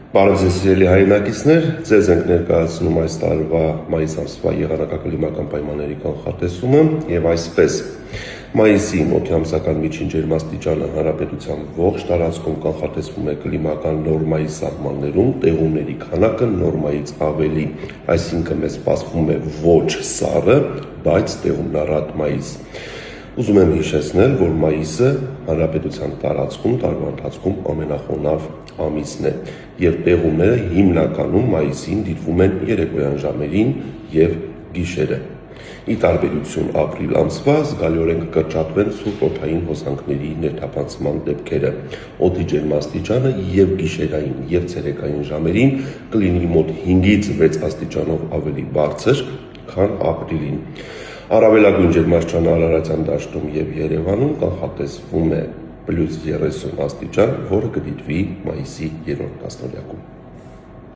Բարև ձեզ սիրելի հայրենակիցներ, ձեզ ենք ներկայացնում այս տարվա մայիս ամսվա եղանակակլիմական պայմանների կանխատեսումը եւ այսպես մայիսի օդի միջին ջերմաստիճանը հանրապետության ողջ տարածքում կանխատեսվում է կլիմական նորմայի սահմաններում, տեղումների քանակը նորմայից ավելի, այսինքն մեզ սպասվում է ոչ սառը, բայց տեղումնառատ մայիս։ Ուզում եմ հիշեցնել, որ մայիսը հանրապետության տարածքում տարվա ընթացքում ամենախոնավ ամիսն է եւ տեղումները հիմնականում մայիսին դիտվում են երեկոյան ժամերին եւ գիշերը։ Ի տարբերություն ապրիլ ամսվա զգալիորեն կկրճատվեն սուր օդային հոսանքների ներթափանցման դեպքերը։ Օդի ջերմաստիճանը եւ գիշերային եւ ցերեկային ժամերին կլինի մոտ 5-ից 6 աստիճանով ավելի բարձր, քան ապրիլին։ Առավելագույն ջերմաստիճանը Արարատյան դաշտում եւ Երևանում կանխատեսվում է +30 աստիճան, որը կդիտվի մայիսի 3-րդ տասնամյակում։